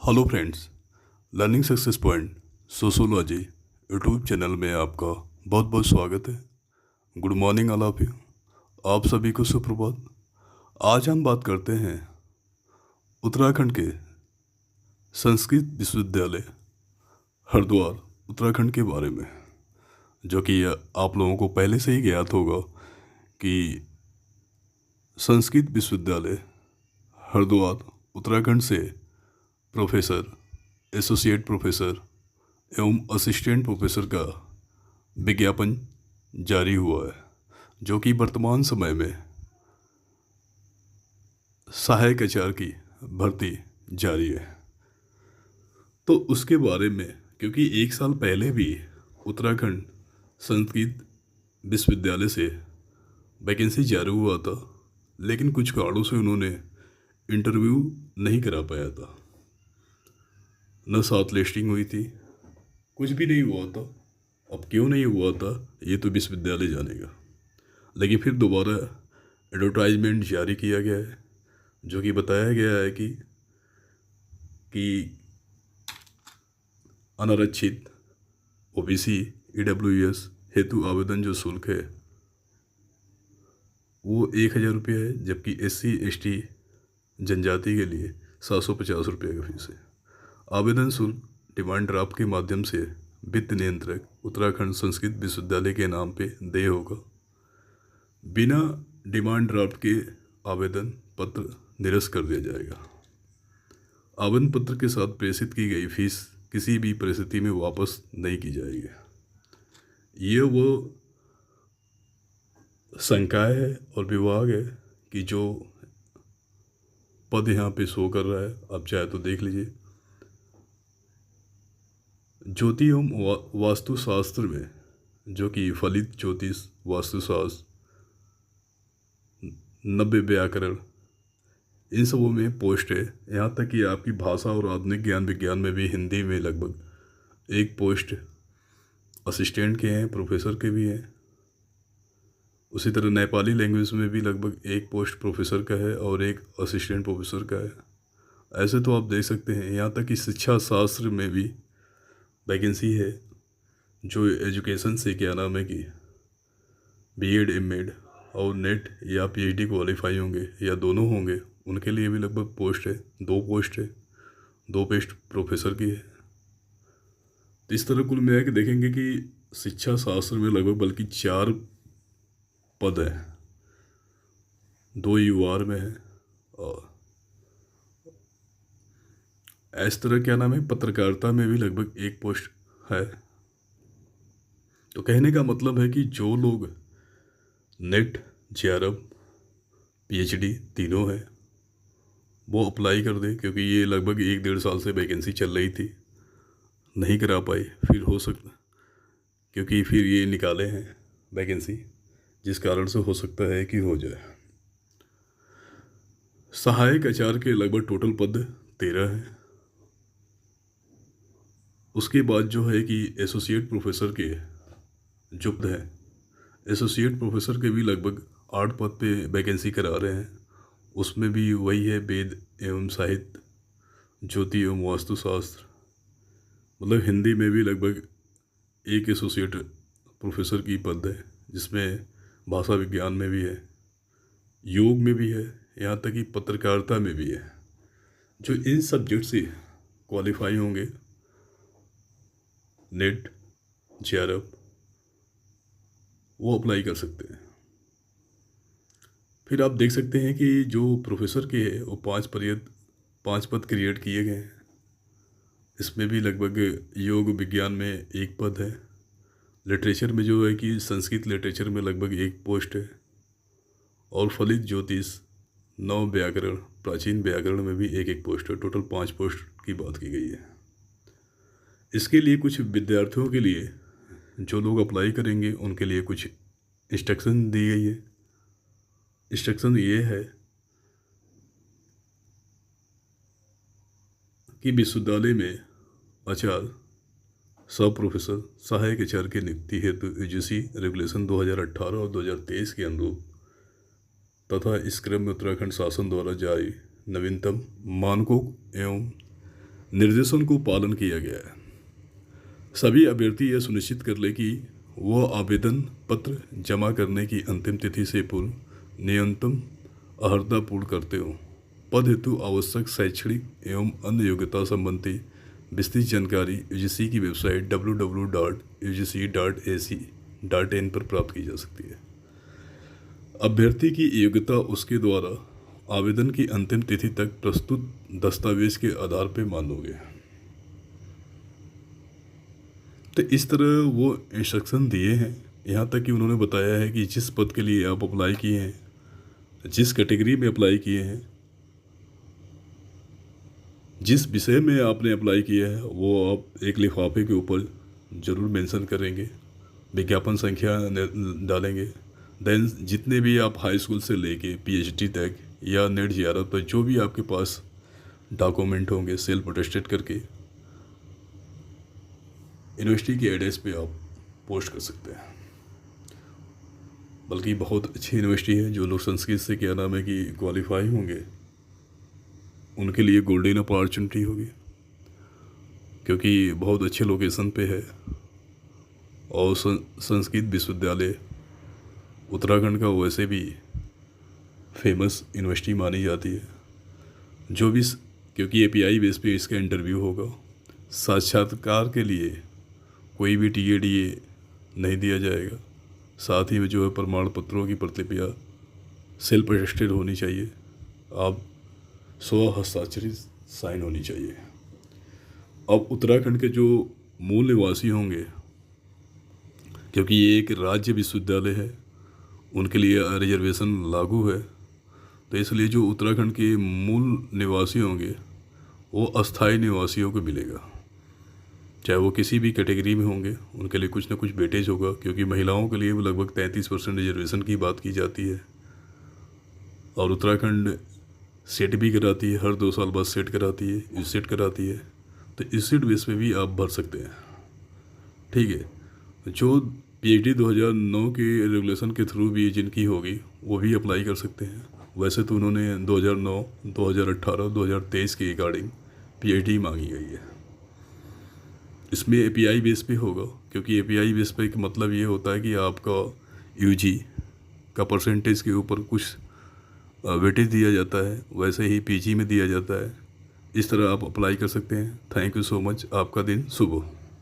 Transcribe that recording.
Hello friends, learning success point sociology YouTube channel में आपका बहुत बहुत स्वागत है। Good morning all of you. आप सभी को सुप्रभात। आज हम बात करते हैं उत्तराखंड के संस्कृत विश्वविद्यालय हरिद्वार उत्तराखंड के बारे में, जो कि आप लोगों को पहले से ही ज्ञात होगा कि संस्कृत विश्वविद्यालय हरिद्वार उत्तराखंड से प्रोफेसर, एसोसिएट प्रोफेसर एवं असिस्टेंट प्रोफेसर का विज्ञापन जारी हुआ है, जो कि वर्तमान समय में सहायक आचार्य की भर्ती जारी है। तो उसके बारे में, क्योंकि एक साल पहले भी उत्तराखंड संस्कृत विश्वविद्यालय से वैकेंसी जारी हुआ था, लेकिन कुछ कारणों से उन्होंने इंटरव्यू नहीं करा पाया था, न साथ लिस्टिंग हुई थी, कुछ भी नहीं हुआ था। अब क्यों नहीं हुआ था ये तो विश्वविद्यालय जानेगा। लेकिन फिर दोबारा एडवर्टाइजमेंट जारी किया गया है, जो कि बताया गया है कि अनारक्षित ओबीसी ईडब्ल्यूएस हेतु आवेदन जो शुल्क है वो 1,000 रुपये है, जबकि SC/ST जनजाति के लिए 750 रुपये का फीस है। आवेदन शुल्क डिमांड ड्राफ्ट के माध्यम से वित्त नियंत्रक उत्तराखंड संस्कृत विश्वविद्यालय के नाम पे देय होगा। बिना डिमांड ड्राफ्ट के आवेदन पत्र निरस्त कर दिया जाएगा। आवेदन पत्र के साथ प्रेषित की गई फीस किसी भी परिस्थिति में वापस नहीं की जाएगी। ये वो संकाय है और विभाग है कि जो पद यहाँ पे शो कर रहा है, आप चाहे तो देख लीजिए। ज्योति एवं वास्तुशास्त्र में, जो कि फलित ज्योतिष, वास्तुशास्त्र, नव्य व्याकरण, इन सबों में पोस्ट है। यहाँ तक कि आपकी भाषा और आधुनिक ज्ञान विज्ञान में भी हिंदी में लगभग एक पोस्ट असिस्टेंट के हैं, प्रोफेसर के भी हैं। उसी तरह नेपाली लैंग्वेज में भी लगभग एक पोस्ट प्रोफेसर का है और एक असिस्टेंट प्रोफेसर का है। ऐसे तो आप देख सकते हैं। यहाँ तक कि शिक्षा शास्त्र में भी वैकेंसी है, जो एजुकेशन से क्या नाम है कि BEd M.Ed और नेट या PhD क्वालिफाई होंगे या दोनों होंगे, उनके लिए भी लगभग पोस्ट है। 2 पोस्ट है, 2 पोस्ट प्रोफेसर की है। तो इस तरह कुल मिला के देखेंगे कि शिक्षा शास्त्र में लगभग बल्कि 4 पद है, 2 UR में है, और इस तरह क्या नाम है पत्रकारिता में भी लगभग 1 पोस्ट है। तो कहने का मतलब है कि जो लोग नेट, JRF, PhD तीनों है, वो अप्लाई कर दे, क्योंकि ये लगभग 1-1.5 साल से वैकेंसी चल रही थी, नहीं करा पाए। फिर हो सकता, क्योंकि फिर ये निकाले हैं वैकेंसी, जिस कारण से हो सकता है कि हो जाए। सहायक आचार्य के लगभग टोटल पद 13 हैं। उसके बाद जो है कि एसोसिएट प्रोफेसर के जो पद हैं, एसोसिएट प्रोफेसर के भी लगभग 8 पद पे वैकेंसी करा रहे हैं। उसमें भी वही है, वेद एवं साहित्य, ज्योति एवं वास्तुशास्त्र, मतलब हिंदी में भी लगभग एक एसोसिएट प्रोफेसर की पद है, जिसमें भाषा विज्ञान में भी है, योग में भी है, यहाँ तक कि पत्रकारिता में भी है। जो इन सब्जेक्ट से क्वालिफाई होंगे, नेट, JRF, वो अप्लाई कर सकते हैं। फिर आप देख सकते हैं कि जो प्रोफेसर के हैं वो 5 पद क्रिएट किए गए हैं। इसमें भी लगभग योग विज्ञान में 1 पद है। लिटरेचर में जो है कि संस्कृत लिटरेचर में लगभग 1 पोस्ट है, और फलित ज्योतिष, नव व्याकरण, प्राचीन व्याकरण में भी 1-1 पोस्ट है। टोटल 5 पोस्ट की बात की गई है। इसके लिए कुछ विद्यार्थियों के लिए, जो लोग अप्लाई करेंगे उनके लिए कुछ इंस्ट्रक्शन दी गई है। इंस्ट्रक्शन ये है कि विश्वविद्यालय में आचार्य, सब प्रोफेसर, सहायक आचार्य की नियुक्ति हेतु UGC रेगुलेशन 2018 और 2023 के अनुरूप तथा इस क्रम में उत्तराखंड शासन द्वारा जारी नवीनतम मानकों एवं निर्देशन को पालन किया गया है। सभी अभ्यर्थी यह सुनिश्चित कर ले कि वह आवेदन पत्र जमा करने की अंतिम तिथि से पूर्व न्यूनतम अर्हता पूर्ण करते हों। पद हेतु आवश्यक शैक्षणिक एवं अन्य योग्यता संबंधी विस्तृत जानकारी यूजीसी की वेबसाइट www.ugc.ac.in पर प्राप्त की जा सकती है। अभ्यर्थी की योग्यता उसके द्वारा आवेदन की अंतिम तिथि तक प्रस्तुत दस्तावेज के आधार पर मानोगे। तो इस तरह वो इंस्ट्रक्शन दिए हैं। यहाँ तक कि उन्होंने बताया है कि जिस पद के लिए आप अप्लाई किए हैं, जिस कैटेगरी में अप्लाई किए हैं, जिस विषय में आपने अप्लाई किया है, वो आप एक लिफाफे के ऊपर ज़रूर मेंशन करेंगे, विज्ञापन संख्या डालेंगे। देन जितने भी आप हाई स्कूल से लेके पीएचडी तक या नेट जियारत पर जो भी आपके पास डॉक्यूमेंट होंगे, सेल्फ अटेस्टेड करके यूनिवर्सिटी के एड्रेस पे आप पोस्ट कर सकते हैं। बल्कि बहुत अच्छी यूनिवर्सिटी है। जो लोग संस्कृत से क्या नाम है कि क्वालिफाई होंगे, उनके लिए गोल्डन अपॉर्चुनिटी होगी, क्योंकि बहुत अच्छे लोकेशन पे है। और संस्कृत विश्वविद्यालय उत्तराखंड का वैसे भी फेमस यूनिवर्सिटी मानी जाती है। जो भी, क्योंकि एपीआई बेस पे इसका इंटरव्यू होगा। साक्षात्कार के लिए कोई भी टीएडीए नहीं दिया जाएगा। साथ ही में जो है प्रमाण पत्रों की प्रतिलिपियाँ सेल्फ अटेस्टेड होनी चाहिए। आप हस्ताक्षरित साइन होनी चाहिए। अब उत्तराखंड के जो मूल निवासी होंगे, क्योंकि ये एक राज्य विश्वविद्यालय है, उनके लिए रिजर्वेशन लागू है। तो इसलिए जो उत्तराखंड के मूल निवासी होंगे वो अस्थायी निवासियों को मिलेगा। चाहे वो किसी भी कैटेगरी में होंगे, उनके लिए कुछ ना कुछ वेटेज होगा। क्योंकि महिलाओं के लिए लगभग 33% रिजर्वेशन की बात की जाती है। और उत्तराखंड सेट भी कराती है, हर 2 साल बाद सेट कराती है, सेट कराती है। तो इस सीट बेस पे भी आप भर सकते हैं। ठीक है। जो पीएचडी 2009 के रेगुलेशन के थ्रू भी जिनकी होगी वो भी अप्लाई कर सकते हैं। वैसे तो उन्होंने 2009, 2018, 2023 के अकॉर्डिंग पीएचडी मांगी गई है। इसमें एपीआई बेस पे होगा, क्योंकि एपीआई बेस पे का मतलब ये होता है कि आपका यूजी का परसेंटेज के ऊपर कुछ वेटेज दिया जाता है, वैसे ही पीजी में दिया जाता है। इस तरह आप अप्लाई कर सकते हैं। Thank you so much. आपका दिन शुभ हो।